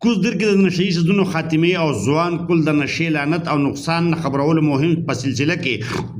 کوزدر کې د نشهیي څیزونو خاتمې او ځوان کل د نشې لعنت او نقصان نه خبرولو مهم په سلسله کې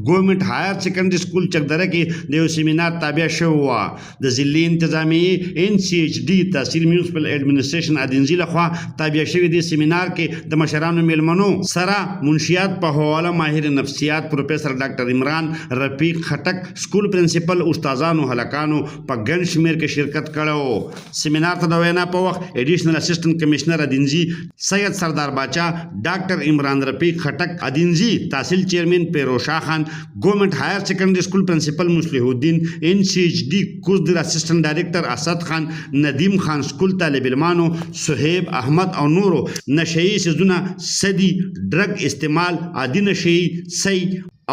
ګورنمنټ هایر سیکنډري سکول چکدره کې د یو سیمینار تابع شوی وه. د ضلعي انتظامیې NCHD تحصیل میونسپل ایډمنسټریشن ادینځي لخوا تابع شوي دې سیمینار کې د مشرانو میلمنو سره منشیات په حواله ماهر نفسیات پروفیسر ډاکټر عمران رفیق خټک سکول پرنسپل استادانو هلکانو په ګڼ شمېر کې شرکت کړی. سیمینار ته د وینا په وخت ایډیشنل اسسټنټ کمشنر ادینځي سید سردار باچا ډاکټر عمران رفیق خټک ادینځي تحصیل چیئرمین پیروشا خان ګورنمنٹ هایر سیکنډري سکول پرنسپل مصلح الدین NCHD کوزدر اسسټنټ ډایریکټر اسد خان ندیم خان سکول طالب علمانو صہیب احمد او نورو نشهیي څیزونه سدي ډرګ استعمال عادي نشهیي سي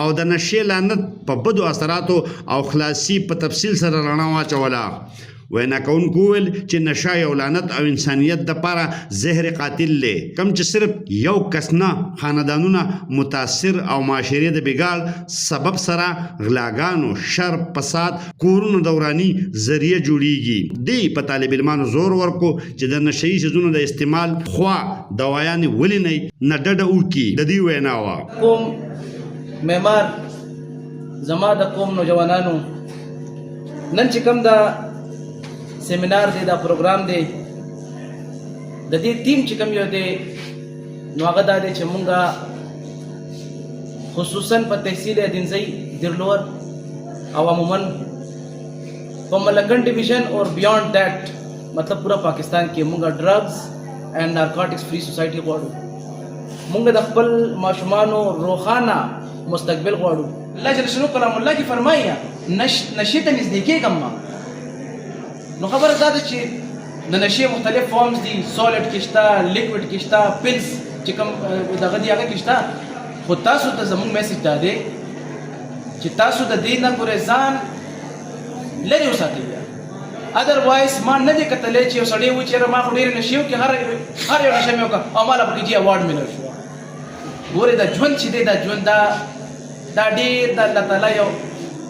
او د نشې لعنت په بدو اثراتو او خلاصي په تفصیل سره رڼا واچوله. وینا کوونکو وویل چې نشه یو لعنت او انسانیت دپاره زهر قاتل دی کوم چې صرف یو کس نه خاندانونه متاثر او معاشرې د بګاړ سبب سره غلاګانو شر فساد کورونو دوراني ذریعه جوړیږي. دی په طالب علمانو زور ورکو چې د نشهیي څیزونو د استعمال خوا دوايانې ولې نه ډډه وکړي. د دې وینا وه کوم معمار زما د قوم نوجوانانو نن چې کوم د سیمینار دی دا پروګرام دی د دې ټیم چې کوم یو دی نو هغه دا دی چې مونږ خصوصا په تحصیل ادینځي درلور او عموما په ملکن ډیویژن او بیانډ دیٹ مطلب پورا پاکستان کې مونږ ډرګز اینڈ نارکوټکس فری سوسایټي غواړو. مونږ د خپل ماشومانو روښانه مستقبل غواړو. الله جل شانه کلام الله کې فرمایي نشې ته نږدې کېږم. نو خبره دا ده چې د نشې مختلف فارمز دي سالډ کې شته لیکوډ کې شته پیلز چې کوم دغه دی هغه کې شته. خو تاسو ته زموږ میسج دا دی چې تاسو د دې نه پورې ځان لرې وساتئ. ادروایز ما نه دی کتلی چې یو سړی وایي چې ما خو ډېرې نشې وکړې هر یو نشه مې وکړه او ما له پکې اواډ ملر شو. ګورې دا ژوند چې دی دا ژوند دا ډېر د الله تعالی یو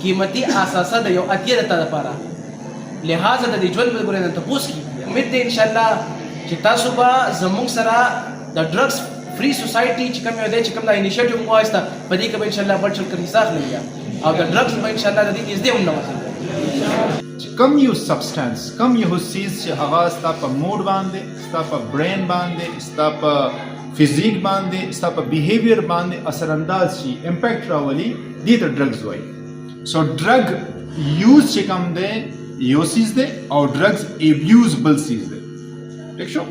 قیمتي اثاثه ده یو عطیه ده تا دپاره. لہذا د دې ژوند به ګورې نه تپوس کېږي. امید دی انشاءالله چې تاسو به زموږ سره د ډرګس فری سوسایټي چې کوم یو دی چې کوم دا انیشیټیو مو وایسته په دې کې به انشاءالله بل چل کر حصہ اخلي او د ډرګس به انشاءالله د دې نږدې هم نه وځي. کم یو سبسټنس کم یو چیز چې هغه ستا په موډ باندې ستا په برین باندې ستا په فزیک باندې ستا په بیهیویر باندې اثر انداز شي امپیکټ راولي دې ته ډرګز وایي. سو ډرګ یوز چې کوم دی یو چیز دی او ډرګز ایبیوز بل چیز دی. ٹھیک شو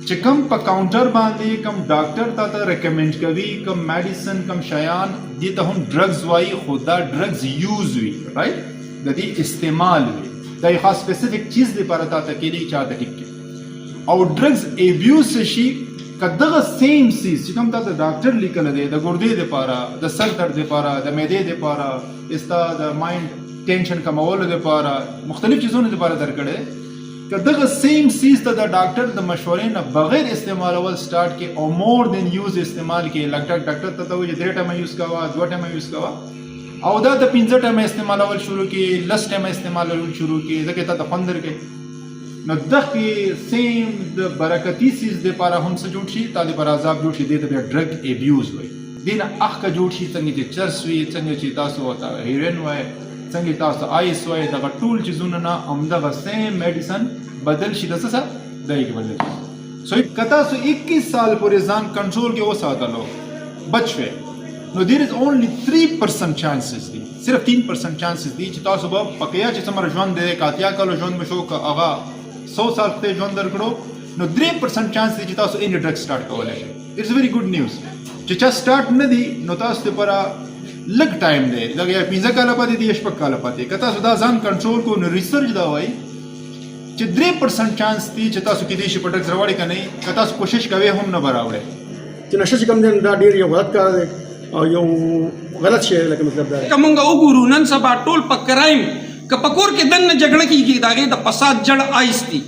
چې کوم په کاونټر باندې کوم ډاکټر ته ریکمنډ کوي کوم میډیسن کوم شیان دې ته هم ډرګز وایي خو دا ډرګز یوز وي رائټ د دې استعمال وي دا یو خاص سپیسیفیک چیز لپاره تا ته کېدی چاته ټیک کې او ډرګز ایبیوز شي کدغه سیم چیز چې کوم تا ته ډاکټر لیکل دی د ګردې لپاره د سر درد لپاره د معدې لپاره استا د مایند ټینشن کمولو لپاره مختلف چیزونو لپاره درکړي کدغه سیم چیز ته د ډاکټر د مشورې نه بغیر استعمالول سٹارټ کې او مور دین یوز استعمال کې لکه ډاکټر ته وایي 3 ټایم یوز کوا 2 ټایم یوز کوا او دا د 15 ټایم استعمالول شروع کې لس ټایم استعمالول شروع کې ځکه ته د خوندر کې نو دغه سیم د برکتی چیز د لپاره هم څه جوړ شي طالب عذاب جوړ شي د ډرګ ایبیوز وایي دین اخکه جوړ شي څنګه چې چرس وي څنګه چې تاسو وتا هیروین وایي څنګه تاسو آیس وایي دغه ټول چیزونه نه همدغه سیم میډیسن بدل شي د څه دای کې بدل شي. سو کتا سو 21 سال پورې ځان کنټرول کې وساتلو بچوي نو دیر از اونلی 3% چانسز دي صرف 3% چانسز دي چې تاسو به پکیا چې څومره ژوند دی کاتیا کلو ژوند مشو کا هغه 100 سال ته ژوند درکړو نو 3% چانس دی چې تاسو ان ډرګ سٹارټ کولای شئ. اټس ویری ګډ نیوز چې چا سٹارټ نه دی نو تاسو لپاره لږ ټایم دی لږ 15 کاله پاتې دی شپږ کاله پاتې که تاسو دا ځان کنټرول کو نو ریسرچ دا وایي چې 3% چانس دی چې تاسو کېدای شي په ډرګز راوړئ که نه که تاسو کوشش کوئ هم نه به راوړئ. چې نشه چې کوم دی دا ډېر یو غلط کار دی او یو غلط شی لکه مطلب دا که مونږ وګورو نن سبا ټول په کرایم که په کور کې دننه جګړه کېږي د هغې د فساد جړ آیس دي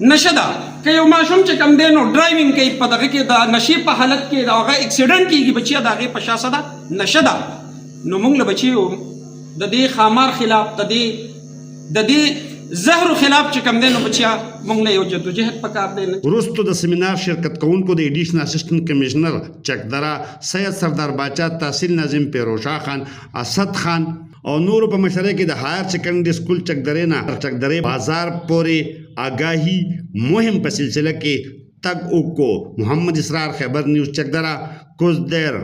نشه ده که یو ماشوم چې کوم دی نو ډرایوینګ کوي په دغه کې د نشې په حالت کې د هغه اکسیډنټ کېږي بچیه د هغې په شا څه ده نشه ده نو موږ له بچیو د دې ښامار خلاف د دې زهر خلاف چې کم دی نو بچیا موږ له یو جدوجہد پکار دی نه وروستو د سیمینار شرکت کوونکو د ایډیشنل اسسټنټ کمشنر چکدره سید سردار باچا تحصیل ناظم پیروشا خان اسد خان او نورو په مشرۍ کې د هایر سیکنډري سکول چکدرې نه چکدرې بازار پورې آگاهی مهم په سلسله کې تگ اوکو محمد اسرار خیبر نیوز چکدرہ کوزدیر